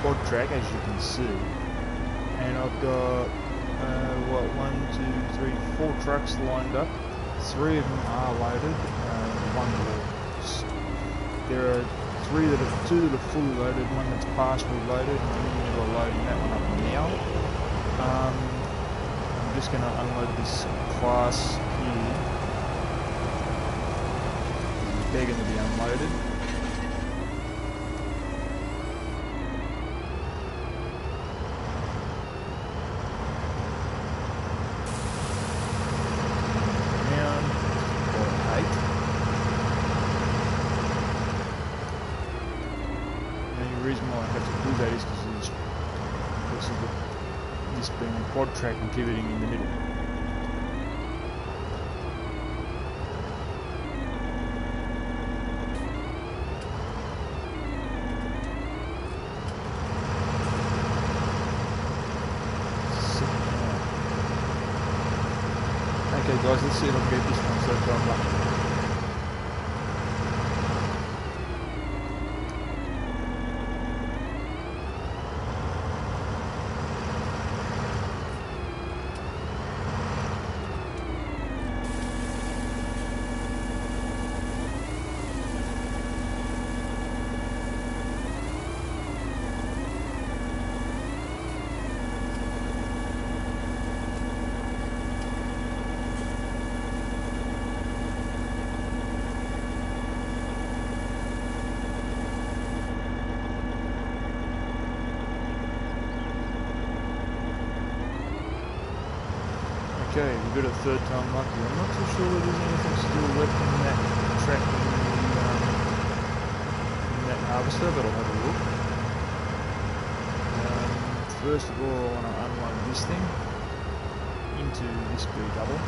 quad track, as you can see, and I've got one, two, three, 4 trucks lined up. 3 of them are loaded. There are 2 that are fully loaded, 1 that's partially loaded, and I'm in the middle of loading that one up now. I'm just going to unload this class here. They're going to be unloaded. This being a quad track and pivoting in the middle. Okay guys, let's see if I can get this one so far back. Okay, we've got a 3rd time lucky. I'm not too sure that there's anything still left in that track in that harvester, but I'll have a look. First of all, I want to unload this thing into this B-double.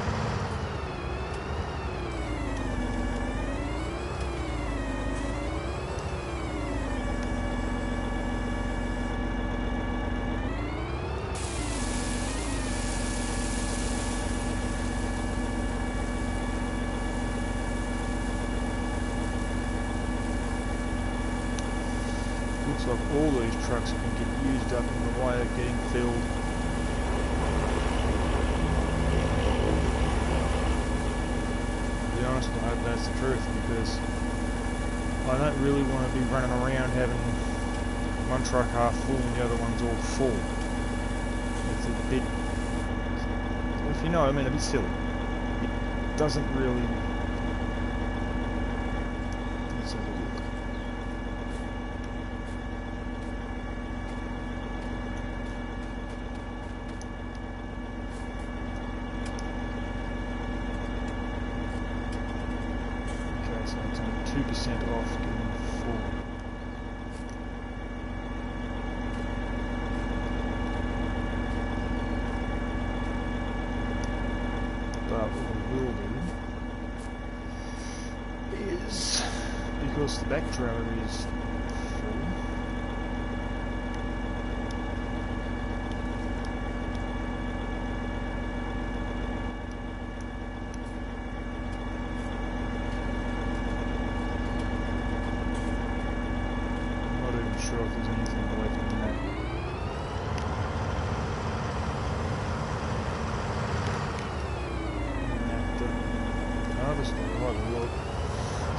Looks like all these trucks can get used up in the way of getting filled. To be honest, I hope that's the truth, because I don't really want to be running around having one truck half full and the other one's all full. It's a bit, if you know what I mean, a bit silly. It doesn't really... Let's have a look. So it's only 2% off getting full. But what we will do is, because the back trailer is full, sure if there's anything left in that. Harvester, I'll have a look,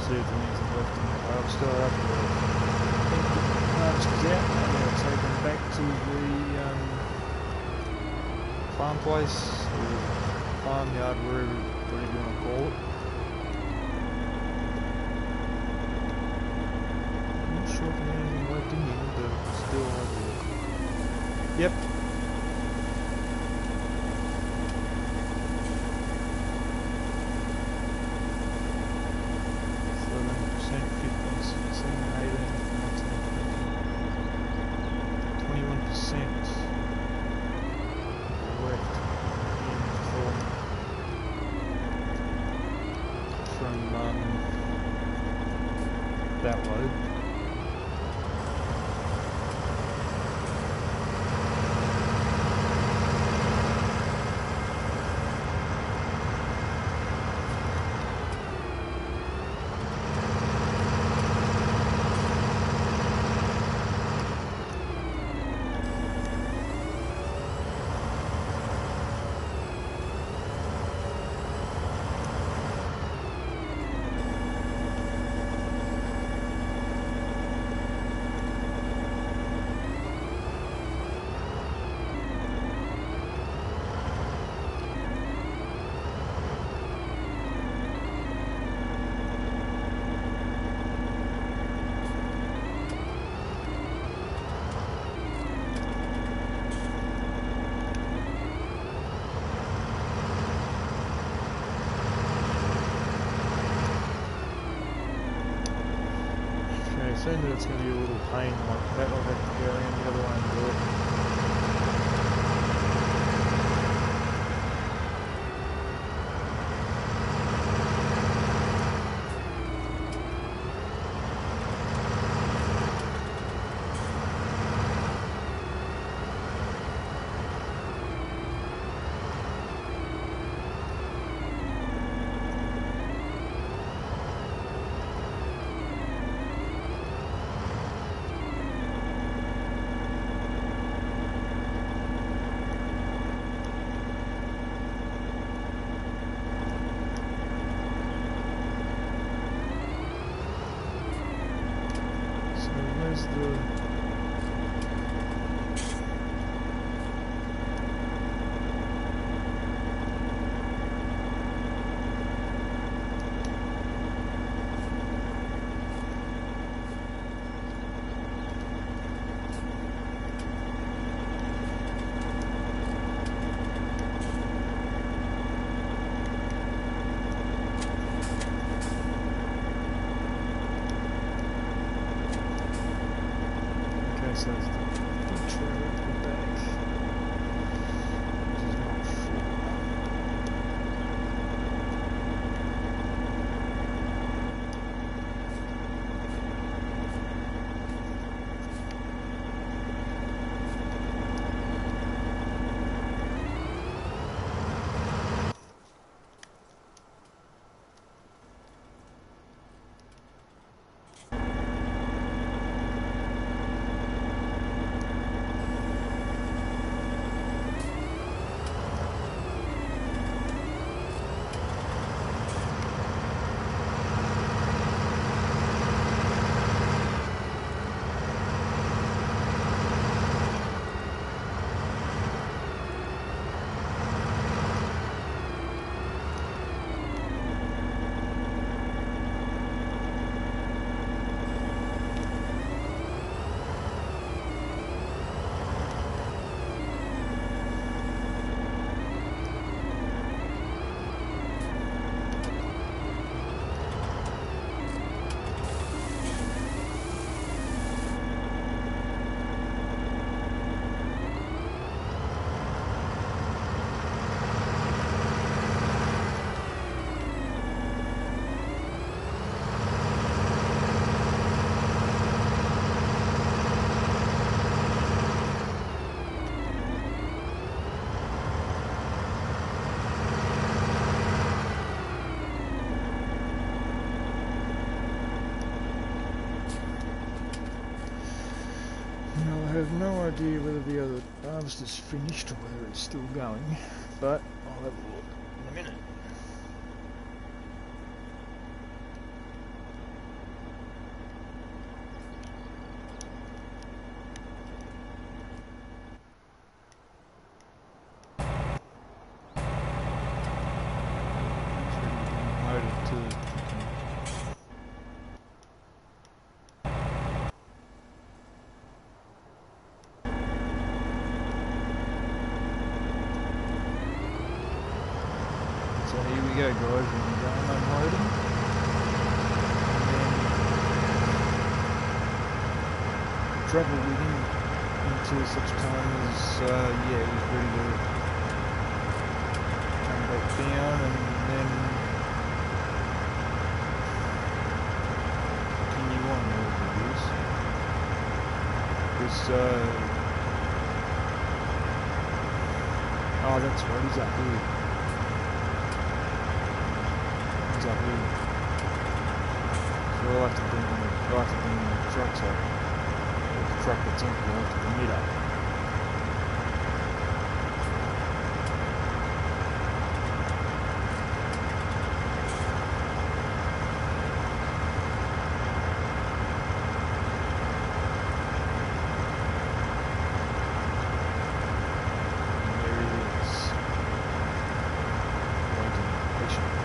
see if there's anything left in that harvester. After the harvester's out, I'm going to take them back to the farm place, or farmyard, whatever you want to call it. Not sure if there's anything left in here, but still have a look. Yep. That load. I assume that it's going to be a little pain like that. I'll have to go around the other way and do it. Where's the... So it's the big trailer at the back, which is not full. I have no idea whether the other harvest is finished or whether it's still going, but I'll have a look in a minute. Loaded too. So here we go, guys, we're going unloading, and then travel with him until such time as, yeah, he's ready to come back down, and then continue on wherever it is. Because, oh, that's right, he's up here. Up here. So we'll have to bring the trucks up. The truck that's empty, we'll have to bring it up. And there he is. Waiting patiently.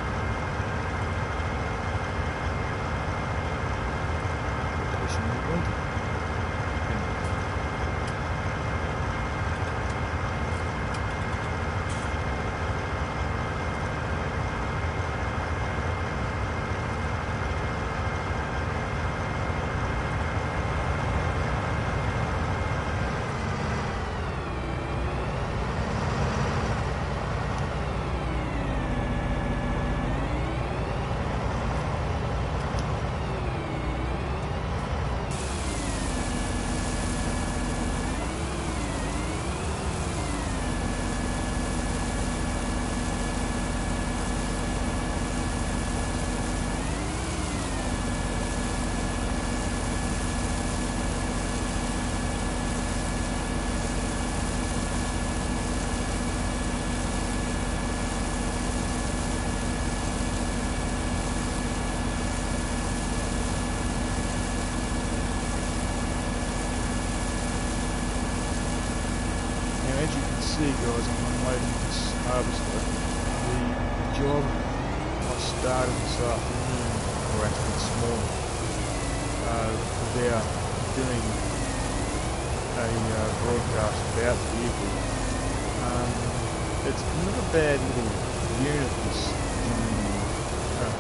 see guys, I'm unloading this harvester. The job I started this afternoon, or actually this morning, about doing a broadcast about the vehicle. It's not a bad little unit, this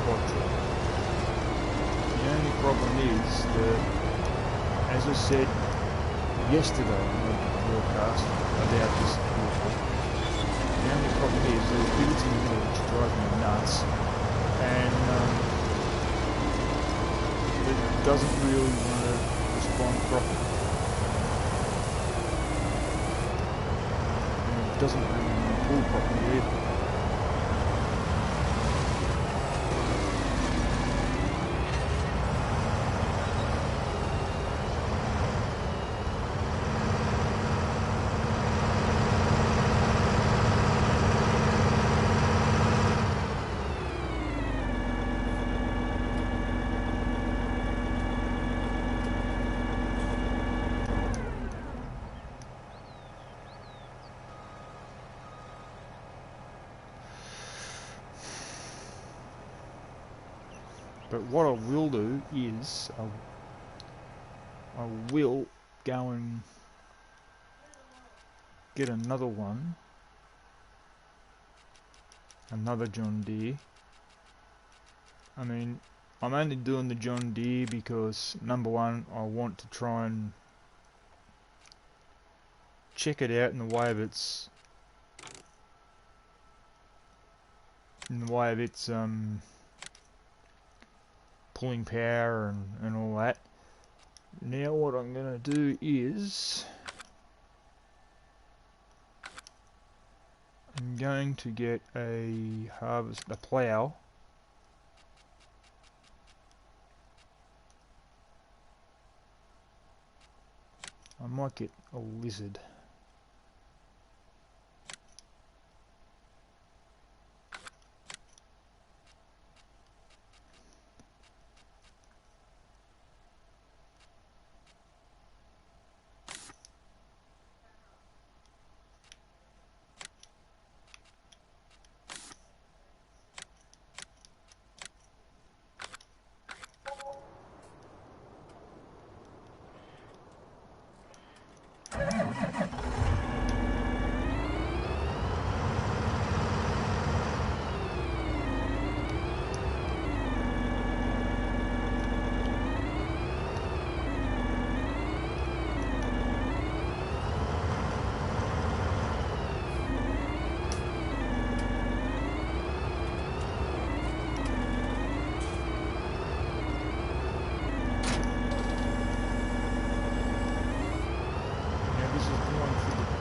quad truck. The only problem is that, as I said yesterday on the broadcast about this vehicle, the only problem is that it builds in the middle, which drives me nuts, and it doesn't really want to respond properly. And it doesn't really want to pull properly either. But what I will do is I will go and get another one, another John Deere. I mean, I'm only doing the John Deere because, number one, I want to try and check it out in the way of its pulling power and all that. Now what I'm going to do is I'm going to get a plough. I might get a lizard.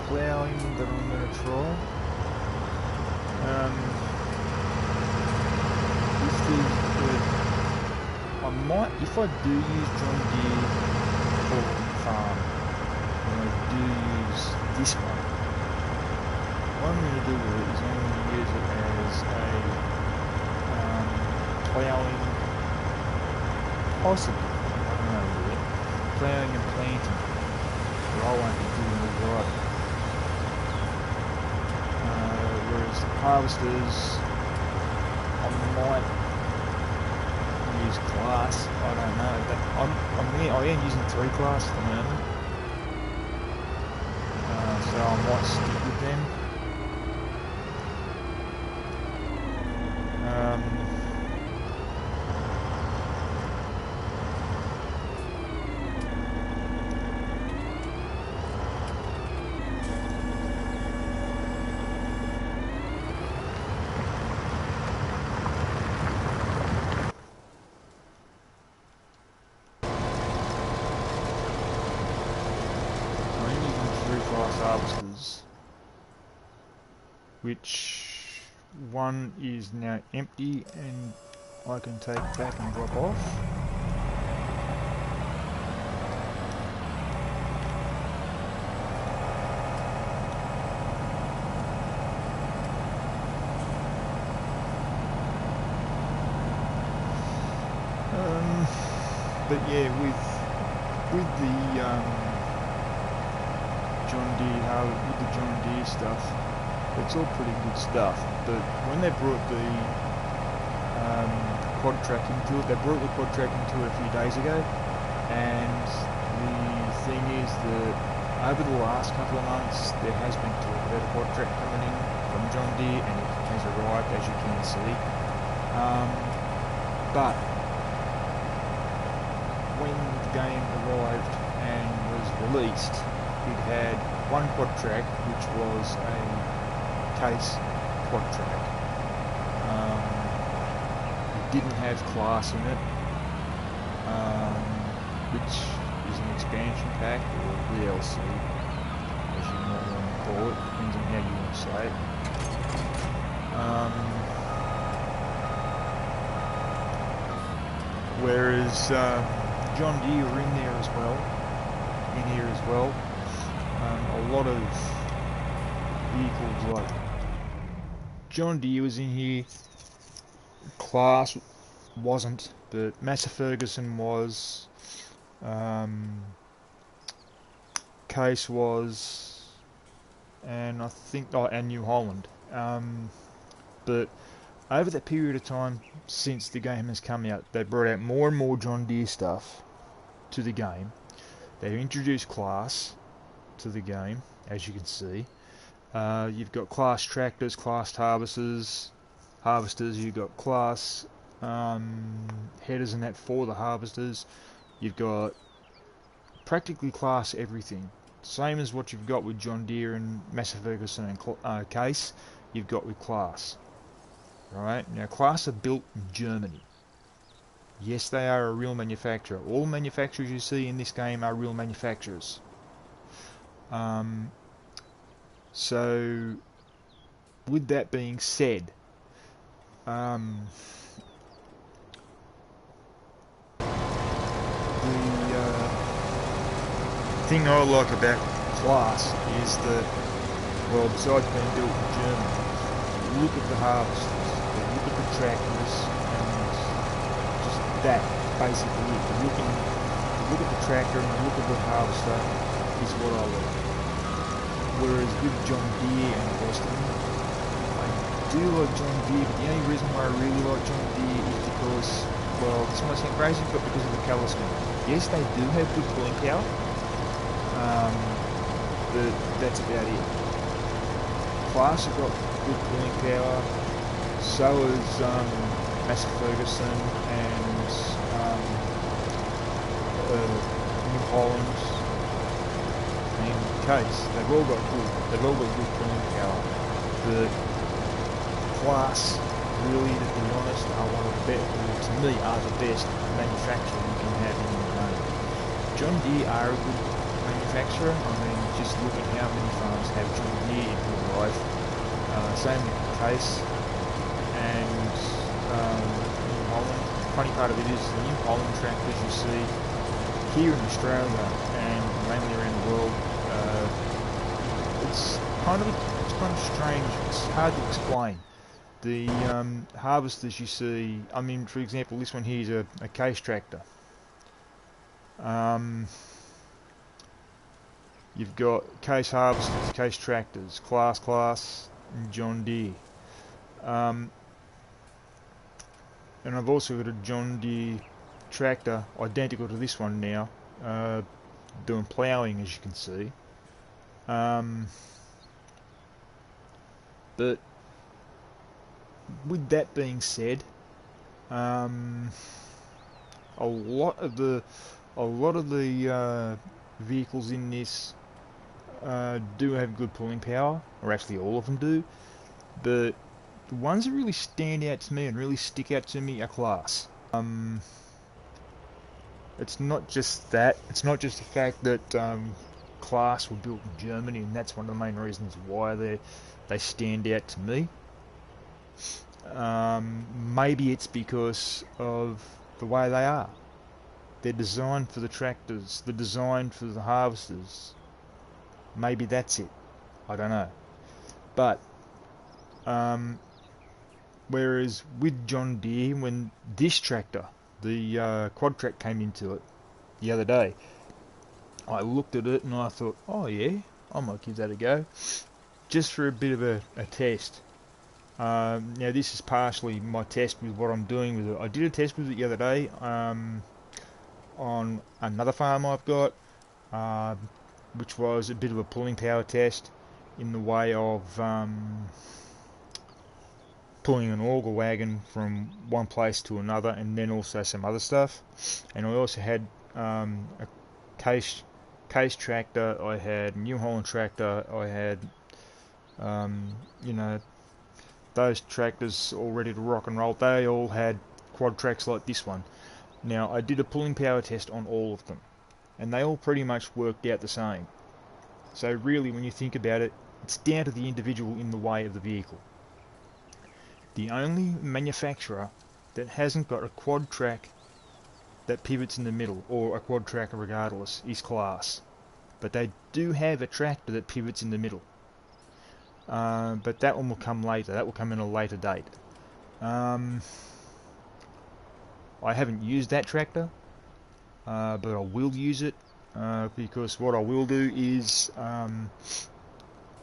Ploughing that I'm going to try. I might, if I do use John Deere for farm, and I do use this one, what I'm going to do with it is I'm going to use it as a ploughing, possibly, I don't know really, ploughing and planting, but I won't be doing the driving. Whereas the harvesters, I might use class. I don't know. I am using 3 class at the moment, so I might stick with them. Harvesters, which one is now empty and I can take back and drop off. But yeah, with the with the John Deere stuff, it's all pretty good stuff. But when they brought the quad track into it, they brought the quad track into it a few days ago, and the thing is that over the last couple of months there has been talk about a quad track coming in from John Deere, and it has arrived, as you can see. But when the game arrived and was released, it had one quad track, which was a Case quad track. It didn't have class in it, which is an expansion pack, or DLC, as you might want to call it, depends on how you want to say it. Whereas John Deere are in here as well. A lot of vehicles like John Deere was in here. Class wasn't, but Massey Ferguson was. Case was, and I think and New Holland. But over that period of time since the game has come out, they brought out more and more John Deere stuff to the game. They introduced class to the game, as you can see. You've got class tractors, class harvesters. You've got class headers and that for the harvesters. You've got practically class everything. Same as what you've got with John Deere and Massey Ferguson and Case, you've got with class. Right? Now, class are built in Germany. Yes, they are a real manufacturer. All manufacturers you see in this game are real manufacturers. So, with that being said, the thing I like about class is that, well, besides being built in Germany, you look at the harvesters, you look at the tractors, and just that, basically it. You look at the tractor and you look at the harvester is what I like. Whereas with John Deere and Austin, I do like John Deere, but the only reason why I really like John Deere is because, well, this might sound crazy, but because of the colour scheme. Yes, they do have good pulling power, but that's about it. Class have got good pulling power, so has Massey Ferguson and New Holland and Case. They've all got good pulling power, but class, really, to be honest, are one of the best, to me, are the best manufacturer you can have in the game. John Deere are a good manufacturer. I mean, just look at how many farms have John Deere in real life. Same with Case and New Holland. Funny part of it is the New Holland tractors you see here in Australia and mainly around the world. It's kind of strange. It's hard to explain. The harvesters you see, I mean, for example, this one here is a Case tractor. You've got Case harvesters, Case tractors, class, and John Deere. And I've also got a John Deere tractor, identical to this one now, doing ploughing, as you can see. But with that being said, a lot of the vehicles in this do have good pulling power, or actually all of them do, but the ones that really stand out to me and really stick out to me are class. It's not just that. It's not just the fact that class were built in Germany, and that's one of the main reasons why they stand out to me. Maybe it's because of the way they are. They're designed for the tractors. They're designed for the harvesters. Maybe that's it. I don't know. But whereas with John Deere, when this tractor, the quad track, came into it the other day, I looked at it and I thought, oh yeah, I might give that a go, just for a bit of a test. Now this is partially my test with what I'm doing with it. I did a test with it the other day on another farm I've got, which was a bit of a pulling power test in the way of pulling an auger wagon from one place to another, and then also some other stuff. And I also had a case tractor, I had New Holland tractor, I had you know, those tractors all ready to rock and roll. They all had quad tracks like this one. Now I did a pulling power test on all of them, and they all pretty much worked out the same. So really, when you think about it, it's down to the individual in the way of the vehicle. The only manufacturer that hasn't got a quad track that pivots in the middle, or a quad tracker regardless, is Claas. But they do have a tractor that pivots in the middle. But that one will come later. That will come in a later date. I haven't used that tractor, but I will use it, because what I will do is,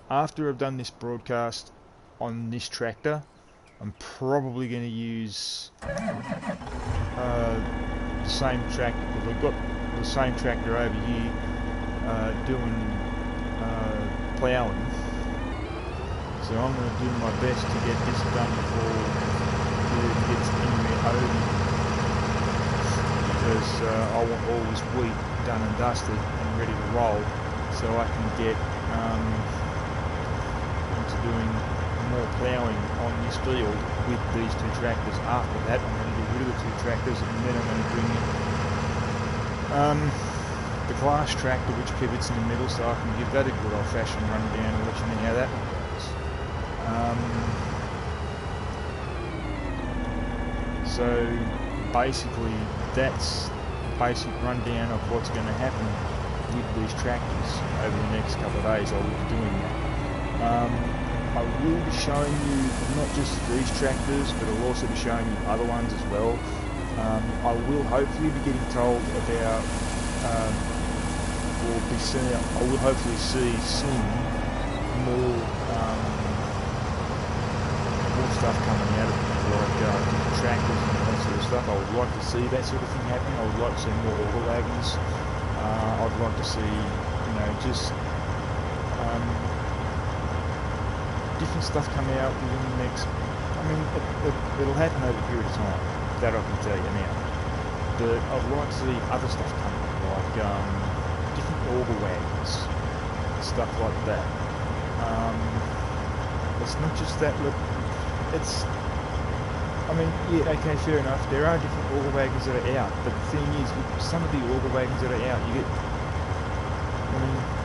after I've done this broadcast on this tractor, I'm probably going to use the same tractor, because I've got the same tractor over here doing ploughing. So I'm going to do my best to get this done before it gets anywhere over, because I want all this wheat done and dusted and ready to roll, so I can get into doing more ploughing on this field with these two tractors. After that, I'm going to get rid of the two tractors, and then I'm going to bring in the Claas tractor, which pivots in the middle, so I can give that a good old-fashioned run down and let you know how that one goes. So basically, that's the basic rundown of what's going to happen with these tractors over the next couple of days. I will be doing that. I will be showing you not just these tractors, but I'll also be showing you other ones as well. I will hopefully be getting told about, or be seeing, I will hopefully see soon more stuff coming out of it, like different tractors and that sort of stuff. I would like to see that sort of thing happening. I would like to see more auger wagons. I'd like to see, just different stuff come out within the next, it'll happen over a period of time, that I can tell you now. But I'd like to see other stuff come out, like different auger wagons, stuff like that. It's not just that, look, it's, yeah, okay, fair enough, there are different auger wagons that are out, but the thing is, with some of the auger wagons that are out, you get,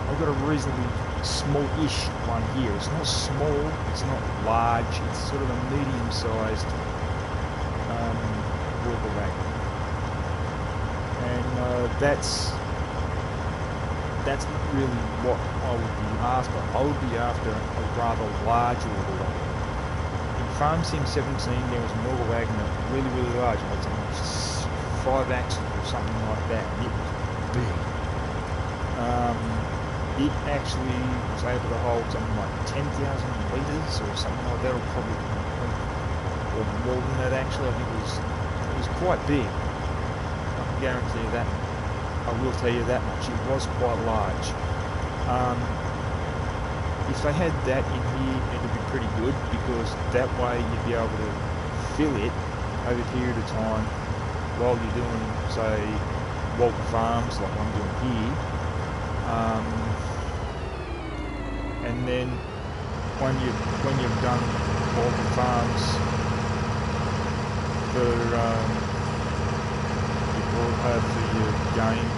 I've got a reasonably small-ish one here. It's not small, it's not large, it's sort of a medium-sized auger wagon. And that's not really what I would be after. I would be after a rather large auger wagon. In Farm Sim 17 there was an auger wagon that was really, really large. It had something 5 axles or something like that, and it was big. It actually was able to hold something like 10,000 litres or something like that, or probably or more than that actually. I think it was quite big. I can guarantee you that. I will tell you that much. It was quite large. If they had that in here, it would be pretty good, because that way you'd be able to fill it over a period of time while you're doing, say, Walter Farms like I'm doing here. And then when you've done Walter Farms for your game,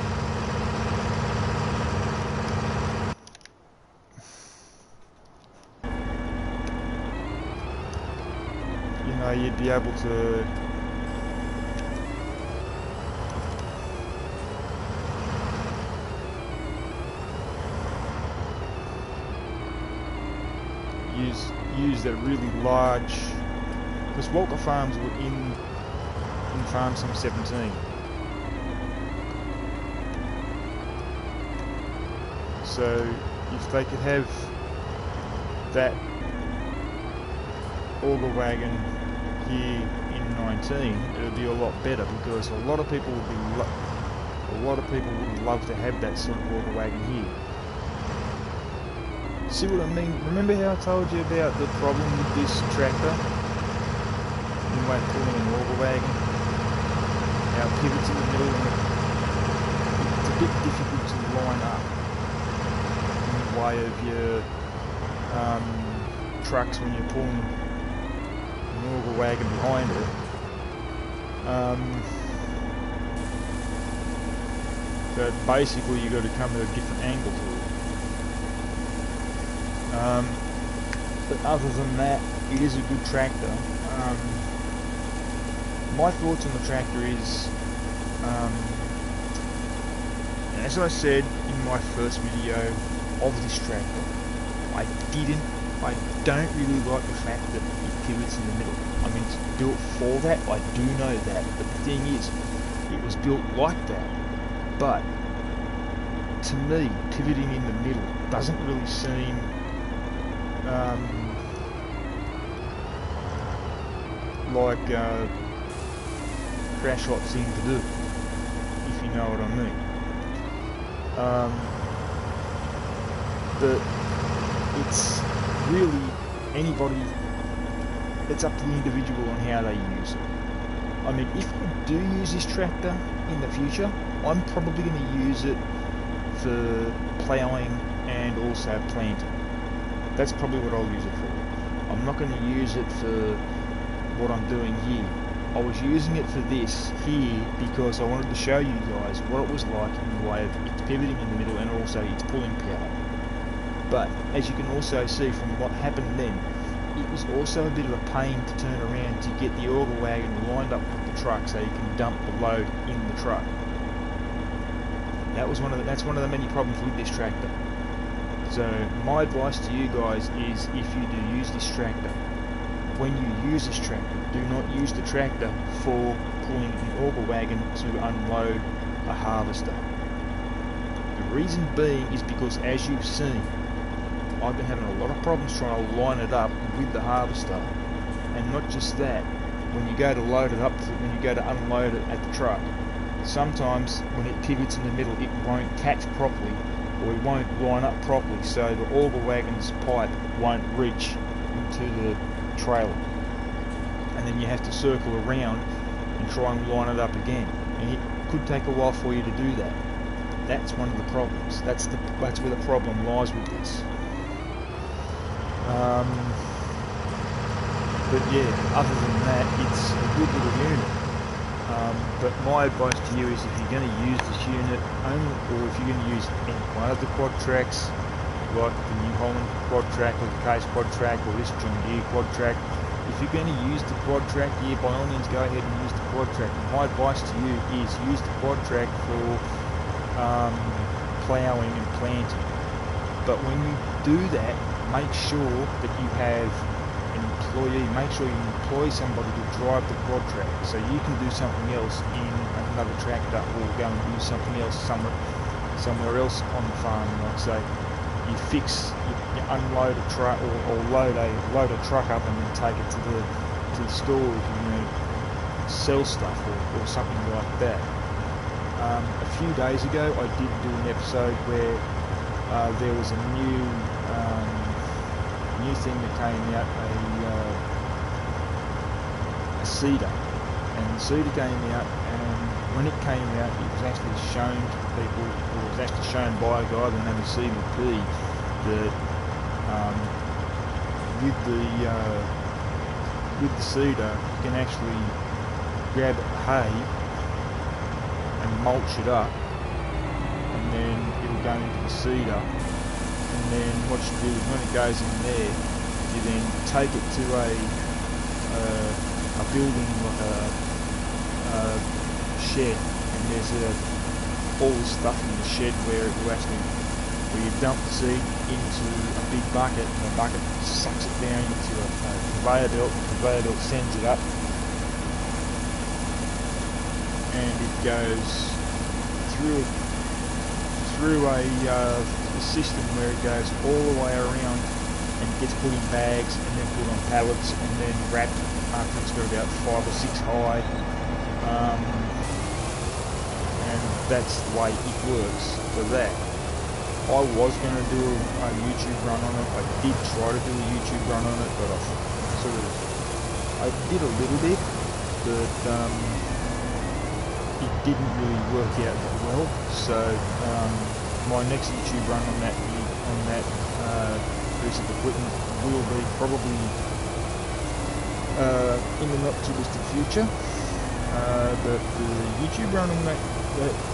you'd be able to use that really large, because Walker Farms were in Farm Sim 17. So if they could have that auger wagon here in 19, it would be a lot better, because a lot of people would love to have that sort of auger wagon here. See what I mean? Remember how I told you about the problem with this tractor? You won't pull in an auger wagon. How it pivots in the middle, and it's a bit difficult to line up in the way of your trucks when you're pulling an auger wagon behind it. But basically you've got to come at a different angle to it. But other than that, it is a good tractor. My thoughts on the tractor is, as I said in my first video of this tractor, I don't really like the fact that it pivots in the middle. I mean, it's built for that, I do know that, but the thing is, it was built like that. But to me, pivoting in the middle doesn't really seem like crash hot thing to do, if you know what I mean. But it's really anybody, it's up to the individual on how they use it. I mean, if I do use this tractor in the future, I'm probably going to use it for ploughing and also planting. That's probably what I'll use it for. I'm not going to use it for what I'm doing here. I was using it for this here because I wanted to show you guys what it was like in the way of it's pivoting in the middle and also it's pulling power. But as you can also see from what happened then, it was also a bit of a pain to turn around to get the auger wagon lined up with the truck so you can dump the load in the truck. That's one of the many problems with this tractor. So my advice to you guys is, if you do use this tractor, when you use this tractor, do not use the tractor for pulling an auger wagon to unload a harvester. The reason being is because, as you've seen, I've been having a lot of problems trying to line it up with the harvester. And not just that, when you go to load it up, when you go to unload it at the truck, sometimes when it pivots in the middle it won't catch properly, or it won't line up properly, so the auger wagon's pipe won't reach into the trailer, and then you have to circle around and try and line it up again, and it could take a while for you to do that. That's one of the problems. That's where the problem lies with this. But yeah, other than that, it's a good little unit. But my advice to you is, if you're going to use this unit only, or if you're going to use any one of the quad tracks, like the New Holland quad track or the Case quad track or this John Deere quad track, if you're going to use the quad track, yeah, by all means go ahead and use the quad track. My advice to you is use the quad track for ploughing and planting. But when you do that, make sure that you have an employee, make sure you employ somebody to drive the quad track, so you can do something else in another tractor, or go and do something else somewhere else on the farm. Like say, you unload a truck, or load a truck up and then take it to the store, sell stuff or something like that. A few days ago I did do an episode where there was a new thing that came out, a seeder, and the seeder came out, and when it came out it was actually shown to people, or it was actually shown by a guy by the name of CVP, that with the seeder you can actually grab hay and mulch it up, and then it'll go into the seeder. And then what you do is, when it goes in there, you then take it to a building, like a shed, and there's all this stuff in the shed where you dump the seed into a big bucket, and the bucket sucks it down into a conveyor belt. The conveyor belt sends it up, and it goes through a a system where it goes all the way around and gets put in bags and then put on pallets and then wrapped after it's got about 5 or 6 high. And that's the way it works for that. I was going to do a YouTube run on it. I did try to do a YouTube run on it, but I did a little bit, but it didn't really work out that well. So my next YouTube run on that piece of equipment will be probably in the not too distant future. But the YouTube run on that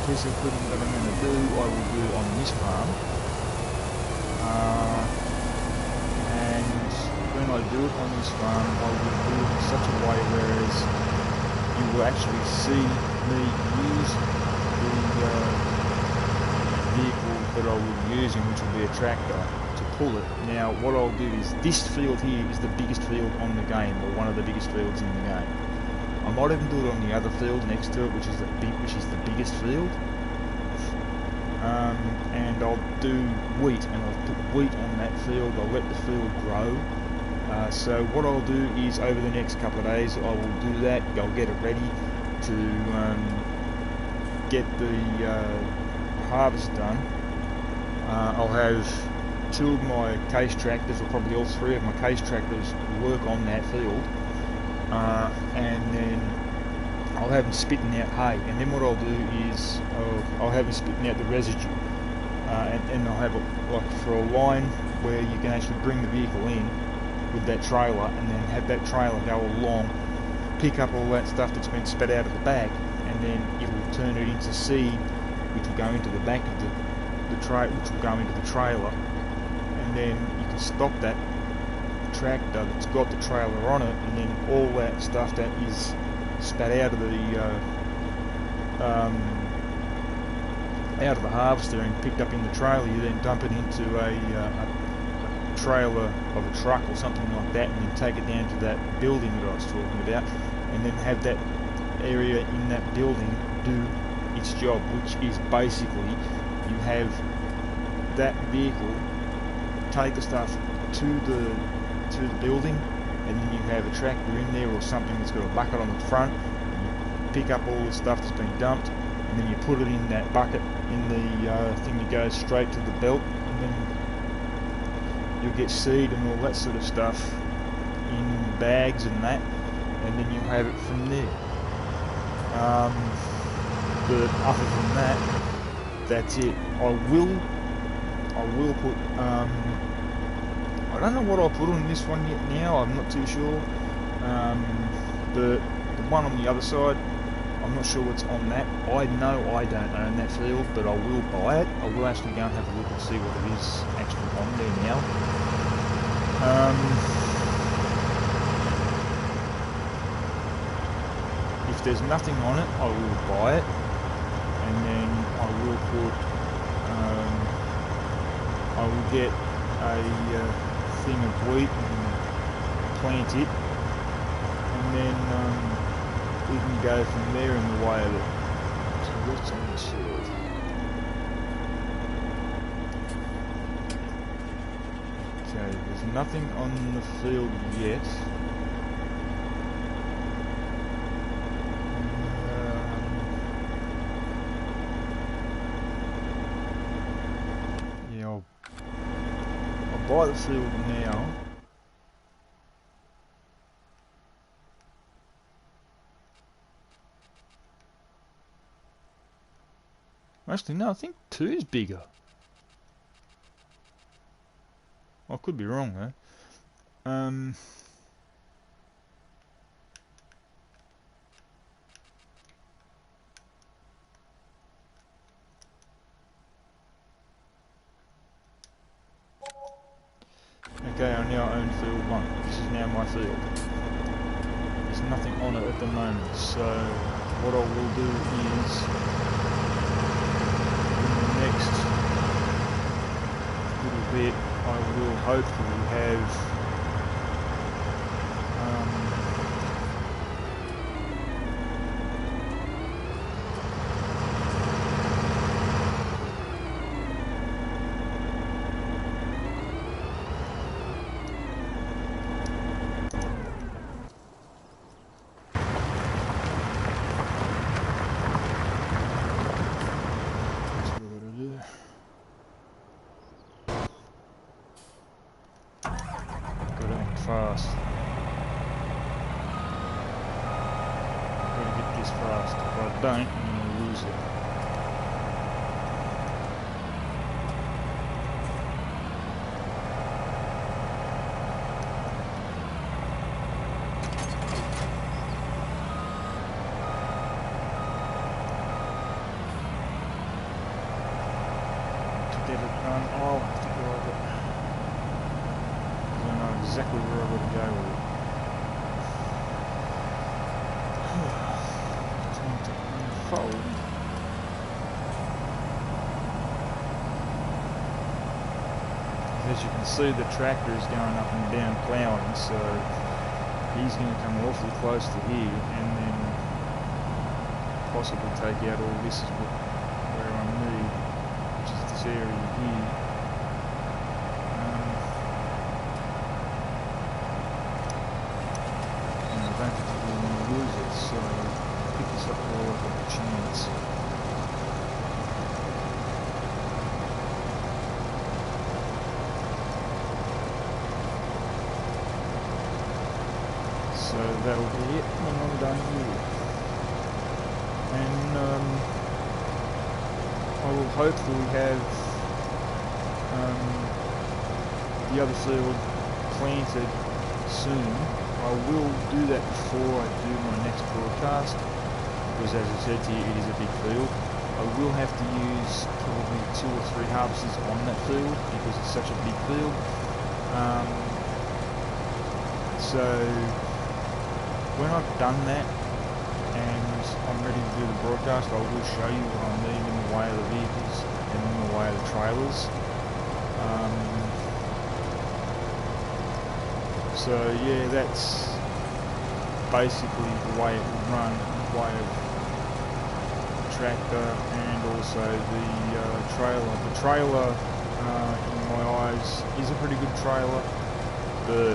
piece of equipment that I'm going to do, I will do on this farm. And when I do it on this farm, I will do it in such a way whereas you will actually see me use the vehicle that I will be using, which will be a tractor, to pull it. Now what I'll do is, this field here is the biggest field on the game, or one of the biggest fields in the game. I might even do it on the other field next to it, which is the biggest field. And I'll do wheat, and I'll put wheat on that field. I'll let the field grow. So what I'll do is, over the next couple of days, I will do that. I'll get it ready to get the harvest done. I'll have 2 of my case tractors, or probably all 3 of my case tractors, work on that field. And then I'll have them spitting out hay, and then what I'll do is I'll have them spitting out the residue, and I'll have it like for a line where you can actually bring the vehicle in with that trailer, and then have that trailer go along, pick up all that stuff that's been spat out of the bag, and then it will turn it into seed, which will go into the back of the tray, which will go into the trailer, and then you can stop that tractor that's got the trailer on it, and then all that stuff that is spat out of the harvester and picked up in the trailer, you then dump it into a trailer of a truck or something like that, and then take it down to that building that I was talking about, and then have that area in that building do its job, which is basically you have that vehicle take the stuff to the building, and then you have a tractor in there or something that's got a bucket on the front, and you pick up all the stuff that's been dumped, and then you put it in that bucket in the thing that goes straight to the belt, and then you'll get seed and all that sort of stuff in bags and that, and then you'll have it from there. But other than that, that's it. I will put I don't know what I'll put on this one yet now, I'm not too sure. The one on the other side, I'm not sure what's on that. I know I don't own that field, but I will buy it. I will actually go and have a look and see what it is actually on there now. If there's nothing on it, I will buy it, and then I will put, I will get a thing of wheat and plant it, and then we can go from there in the way of it. So what's on this field? Okay, there's nothing on the field yet. Yeah, I'll buy the field now. Actually, no, I think 2 is bigger. I could be wrong though. Okay, I now own field 1. This is now my field. There's nothing on it at the moment, so what I will do is, in the next little bit, I will hopefully have fast. If I don't, I'm going to lose it. To get it done, I'll have to drive it. I know exactly where I've got to go with it. Time to unfold. As you can see, the tractor is going up and down ploughing, so he's going to come awfully close to here and then possibly take out all this is where I need, which is this area here. And I don't particularly want to lose it, so I'll pick this up while I've got the chance. So that'll be it when I'm done here. And I will hopefully have the other field planted soon. I will do that before I do my next broadcast, because as I said to you, it is a big field. I will have to use probably 2 or 3 harvesters on that field because it's such a big field. So when I've done that and I'm ready to do the broadcast, I will show you what I need in the way of the vehicles and in the way of the trailers. So yeah, that's basically the way it would run, the way of the tractor and also the trailer. The trailer, in my eyes, is a pretty good trailer. The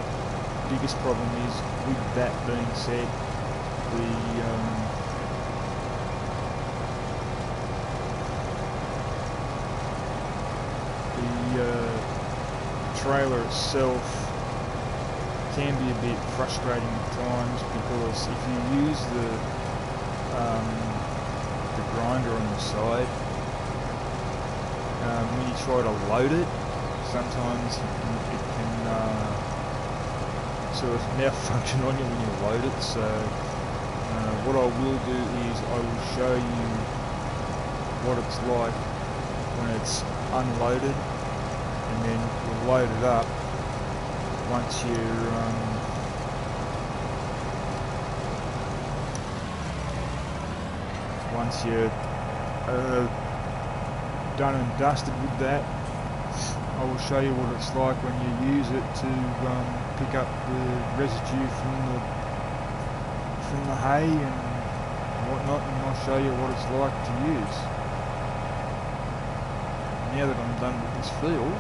biggest problem is, with that being said, the trailer itself can be a bit frustrating at times, because if you use the grinder on the side, when you try to load it, sometimes it can sort of malfunction on you when you load it. So what I will do is I will show you what it's like when it's unloaded, and then we'll load it up once you're done and dusted with that. I will show you what it's like when you use it to pick up the residue from the hay and whatnot, and I'll show you what it's like to use. Now that I'm done with this field,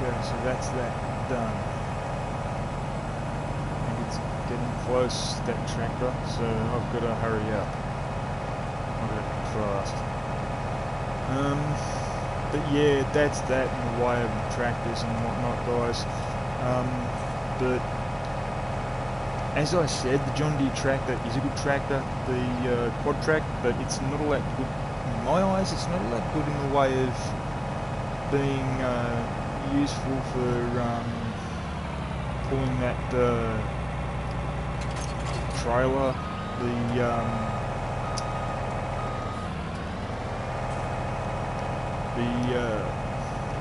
so that's that done. And it's getting close, that tractor, so I've got to hurry up. I've got to be fast. But yeah, that's that in the way of the tractors and whatnot, guys. But as I said, the John Deere tractor is a good tractor, the quad track, but it's not all that good in my eyes. It's not all that good in the way of being useful for pulling that trailer, the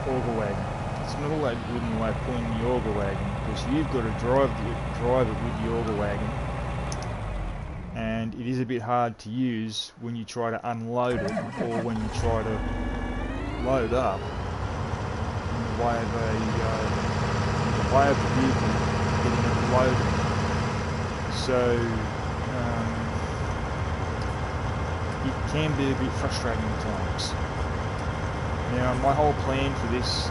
auger wagon. It's not all that good in the way of pulling the auger wagon, because you've got to drive it with the auger wagon, and it is a bit hard to use when you try to unload it or when you try to load up. The way of the vehicle getting it loaded. So it can be a bit frustrating at times. Now, my whole plan for this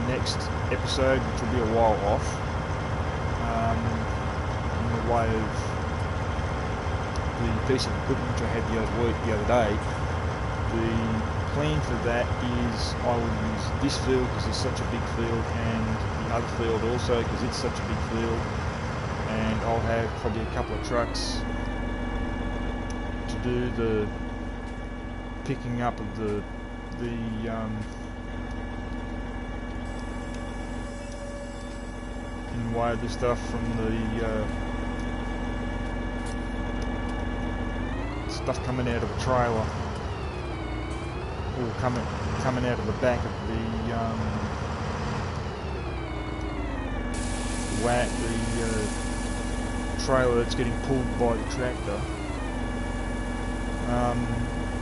next episode, which will be a while off, in the way of the piece of equipment which I had the other day, the plan for that is I will use this field because it's such a big field, and the other field also because it's such a big field, and I'll have probably a couple of trucks to do the picking up of the in way of the stuff from the stuff coming out of the trailer, or coming out of the back of the trailer that's getting pulled by the tractor.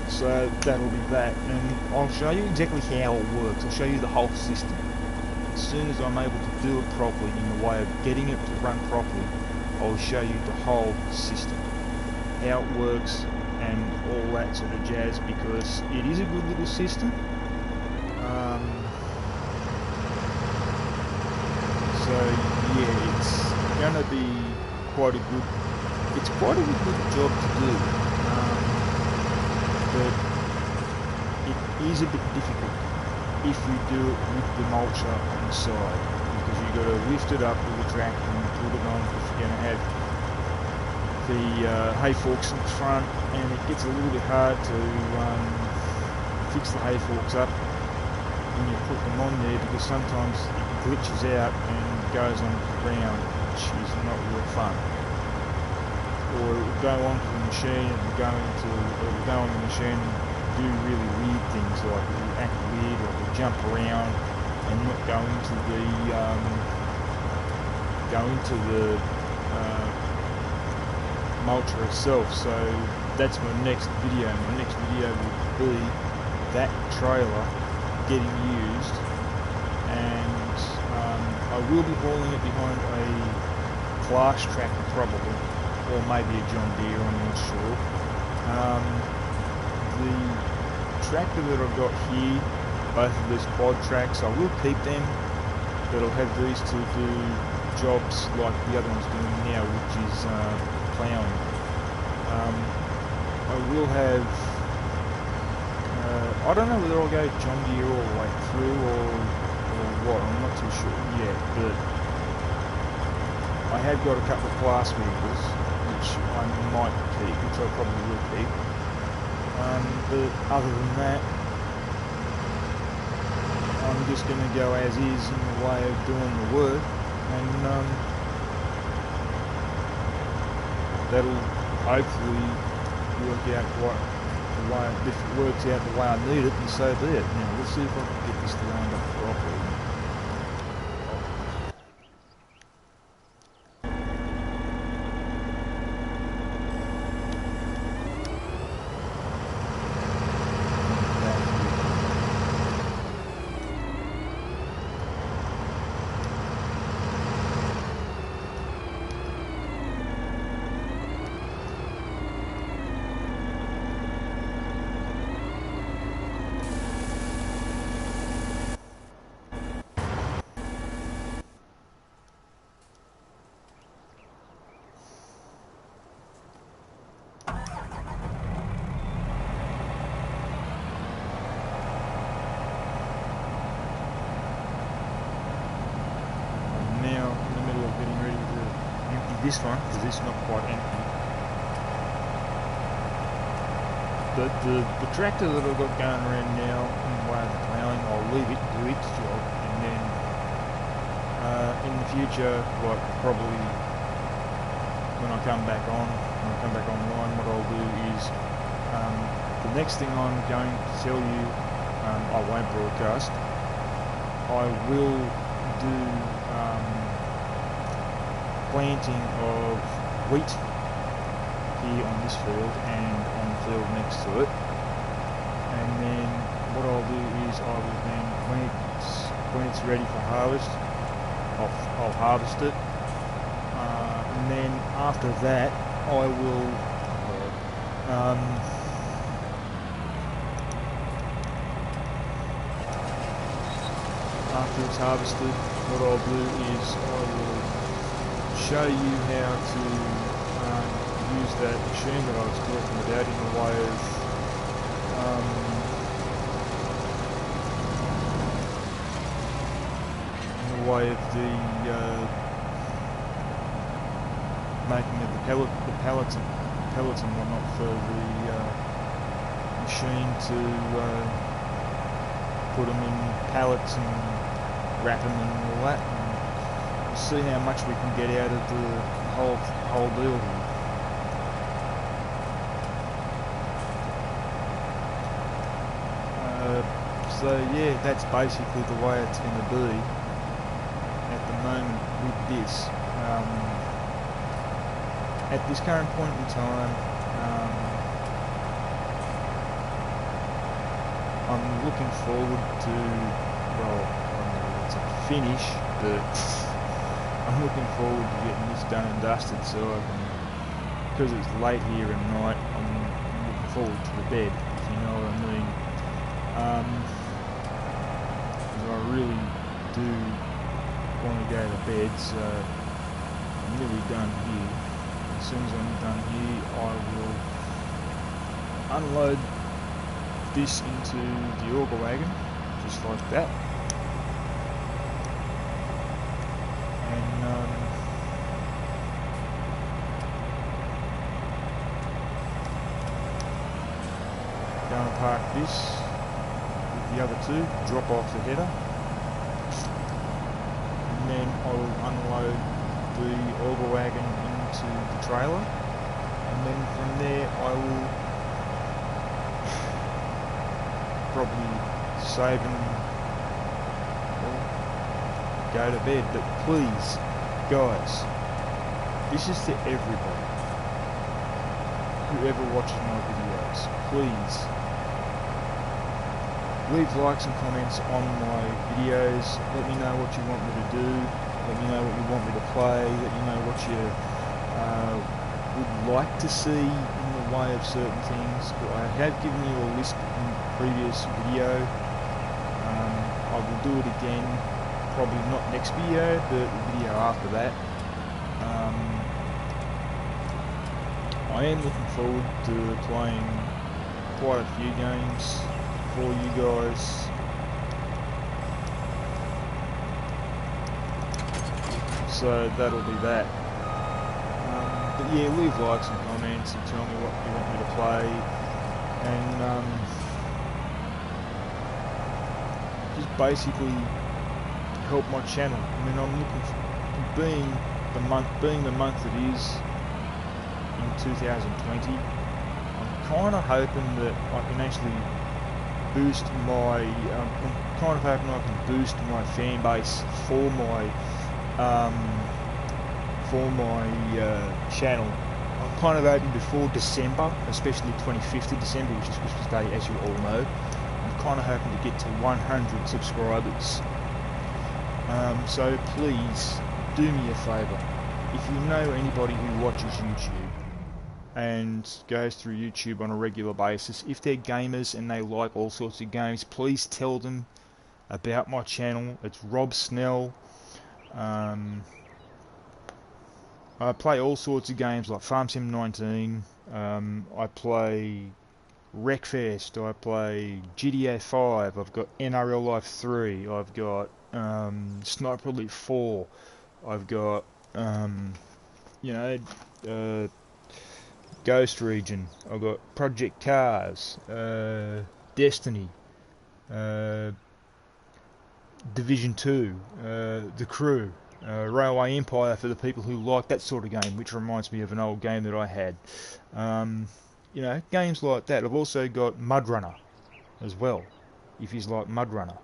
So that'll be that, and I'll show you exactly how it works. I'll show you the whole system. As soon as I'm able to do it properly, in the way of getting it to run properly, I'll show you the whole system, how it works and all that sort of jazz, because it is a good little system. So yeah, it's gonna be quite a good job to do. But it is a bit difficult if you do it with the mulcher on the side, because you've got to lift it up with a tractor and put it on, because you're going to have the hay forks in front, and it gets a little bit hard to fix the hay forks up when you put them on there, because sometimes it glitches out and goes on the ground, which is not real fun. Or it will go onto the machine, it will go on the machine and do really weird things, like it will act weird, or it will jump around and not go into the mulcher itself. So that's my next video. My next video will be that trailer getting used, and I will be hauling it behind a Claas tractor probably, or maybe a John Deere, I'm not sure. The tractor that I've got here, both of these quad tracks, I will keep them, but I'll have these to do jobs like the other one's doing now, which is ploughing. I will have, I don't know whether I'll go John Deere all the way through or what, I'm not too sure yet, but I have got a couple of Claas vehicles which I might keep, which I probably will keep. But other than that, I'm just going to go as is in the way of doing the work, and that'll hopefully work out if it works out the way I need it, and so be it. Now, let's see if I can get this lined up properly. This one, because it's not quite empty. But the tractor that I've got going around now, in the way of the ploughing, I'll leave it do its job, and then in the future, like probably when I come back online, what I'll do is the next thing I'm going to tell you, I won't broadcast. I will do planting of wheat here on this field and on the field next to it, and then what I'll do is I will then, when it's ready for harvest, I'll harvest it, and then after that I will after it's harvested, what I'll do is I will show you how to use that machine that I was talking about in the way of the making of the pallets and whatnot for the machine to put them in pallets and wrap them and all that, and see how much we can get out of the whole deal here. So yeah, that's basically the way it's going to be at the moment with this. At this current point in time, I'm looking forward to, well, I don't know if it's a finish, but I'm looking forward to getting this done and dusted, so I can, because it's late here at night, I'm looking forward to the bed, if you know what I mean. I really do want to go to bed, so I'm nearly done here. As soon as I'm done here, I will unload this into the auger wagon, just like that. And go and park this with the other two, drop off the header, and then I will unload the auger wagon into the trailer, and then from there I will probably save and go to bed. But please, guys, this is to everybody, whoever watches my videos, please leave likes and comments on my videos. Let me know what you want me to do, let me know what you want me to play, let me know what you would like to see in the way of certain things. I have given you a list in the previous video. I will do it again, probably not next video, but the video after that. I am looking forward to playing quite a few games for you guys. So that'll be that. But yeah, leave likes and comments and tell me what you want me to play, and just basically help my channel. I mean, I'm looking for, being the month it is in 2020, I'm kind of hoping that I can actually boost my, I'm kind of hoping I can boost my fan base for my channel. I'm kind of hoping before December, especially 25th of December, which is Christmas Day, as you all know. I'm kind of hoping to get to 100 subscribers. So please do me a favour. If you know anybody who watches YouTube and goes through YouTube on a regular basis, if they're gamers and they like all sorts of games, please tell them about my channel. It's Rob Snell. I play all sorts of games like Farm Sim 19, I play Wreckfest, I play GTA 5, I've got NRL Life 3, I've got Sniper Elite 4, I've got Ghost Region, I've got Project Cars, Destiny, Division 2, The Crew, Railway Empire for the people who like that sort of game, which reminds me of an old game that I had. You know, games like that. I've also got Mud Runner as well, if you like Mud Runner.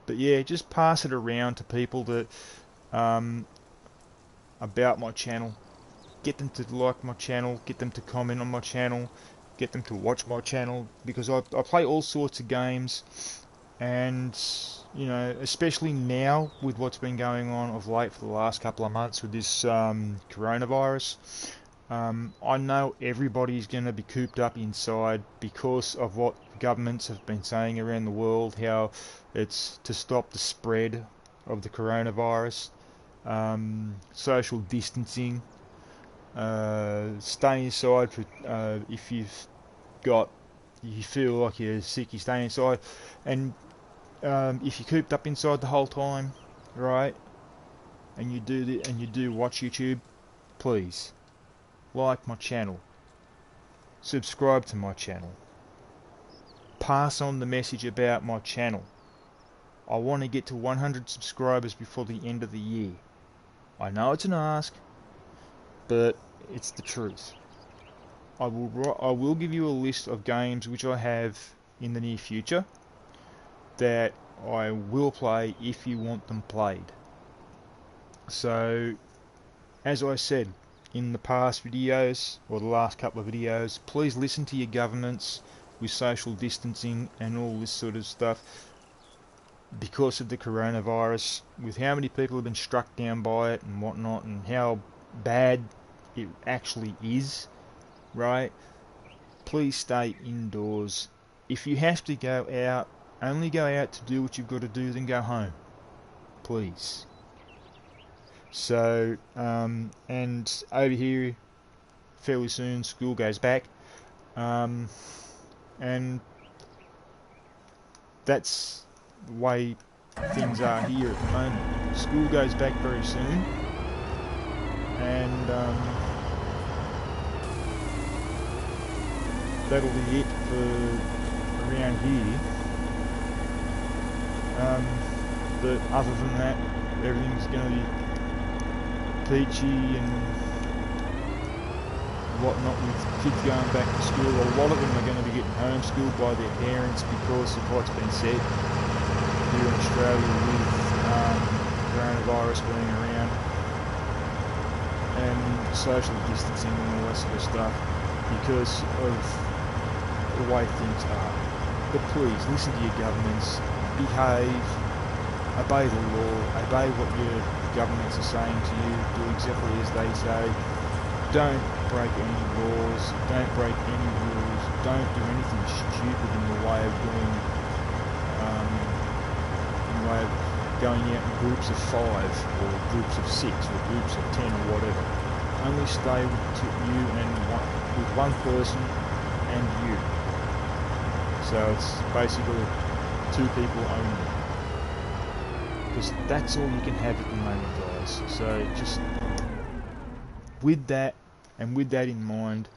But yeah, just pass it around to people that about my channel. Get them to like my channel, get them to comment on my channel, get them to watch my channel, because I play all sorts of games, And, you know, especially now with what's been going on of late for the last couple of months with this coronavirus, I know everybody's going to be cooped up inside because of what governments have been saying around the world, how it's to stop the spread of the coronavirus, social distancing, stay inside for if you feel like you're sick, you stay inside, and if you're cooped up inside the whole time, right, and you do watch YouTube, please like my channel, subscribe to my channel, pass on the message about my channel. I want to get to 100 subscribers before the end of the year. I know it's an ask, but it's the truth. I will give you a list of games which I have in the near future that I will play if you want them played. So, as I said in the past videos, or the last couple of videos, please listen to your governments with social distancing and all this sort of stuff because of the coronavirus, with how many people have been struck down by it and whatnot, and how bad it actually is, right? Please stay indoors. If you have to go out, only go out to do what you've got to do, then go home, please. So, and over here, fairly soon, school goes back, and that's the way things are here at the moment. School goes back very soon, and that'll be it for around here. But other than that, everything's going to be peachy and whatnot with kids going back to school. A lot of them are going to be getting homeschooled by their parents because of what's been said here in Australia with coronavirus being around and social distancing and all that sort of stuff because of the way things are. But please, listen to your governments, behave, obey the law, obey what your governments are saying to you, do exactly as they say, don't break any laws, don't break any rules, don't do anything stupid in the way of going out in groups of 5 or groups of 6 or groups of 10 or whatever. Only stay with you and with one person and you. So it's basically 2 people only. Because that's all you can have at the moment, guys. So just with that and with that in mind,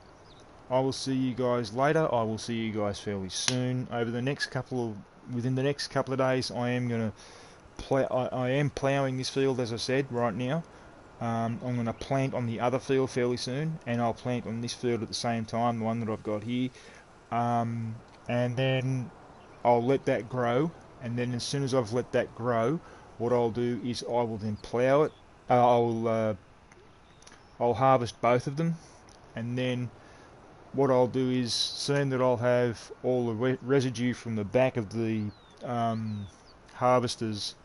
I will see you guys later. I will see you guys fairly soon. Within the next couple of days, I am going to I am ploughing this field, as I said, right now. I'm going to plant on the other field fairly soon, and I'll plant on this field at the same time, the one that I've got here. And then I'll let that grow, and then as soon as I've let that grow, what I'll do is I will then plough it. I'll harvest both of them, and then what I'll do is, seeing that I'll have all the residue from the back of the harvesters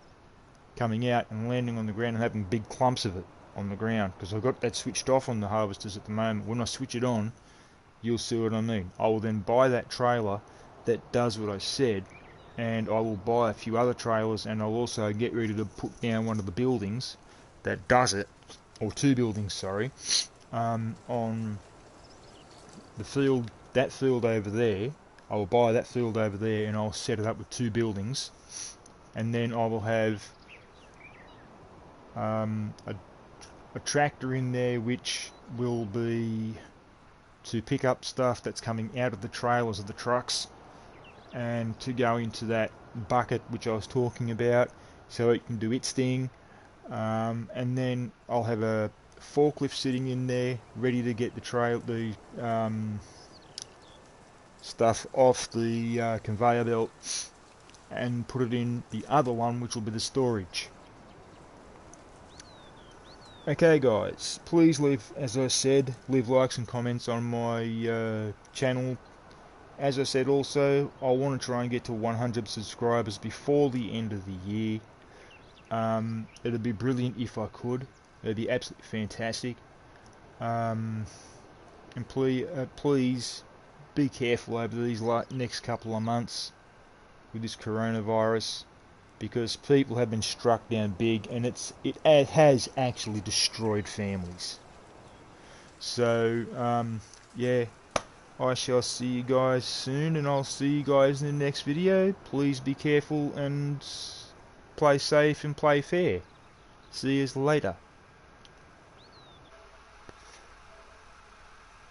coming out and landing on the ground and having big clumps of it on the ground, because I've got that switched off on the harvesters at the moment. When I switch it on, you'll see what I mean. I will then buy that trailer that does what I said, and I will buy a few other trailers, and I'll also get ready to put down one of the buildings that does it, or 2 buildings, sorry, on the field, that field over there. I will buy that field over there, and I'll set it up with 2 buildings, and then I will have a tractor in there which will be to pick up stuff that's coming out of the trailers of the trucks and to go into that bucket which I was talking about, so it can do its thing. And then I'll have a forklift sitting in there ready to get the stuff off the conveyor belt and put it in the other one, which will be the storage. Okay guys, please leave, as I said, leave likes and comments on my channel, as I said also, I want to try and get to 100 subscribers before the end of the year. It'd be brilliant if I could. It'd be absolutely fantastic. And please be careful over these next couple of months with this coronavirus, because people have been struck down big, and it has actually destroyed families. So yeah, I shall see you guys soon, and I'll see you guys in the next video. Please be careful and play safe and play fair. See you later.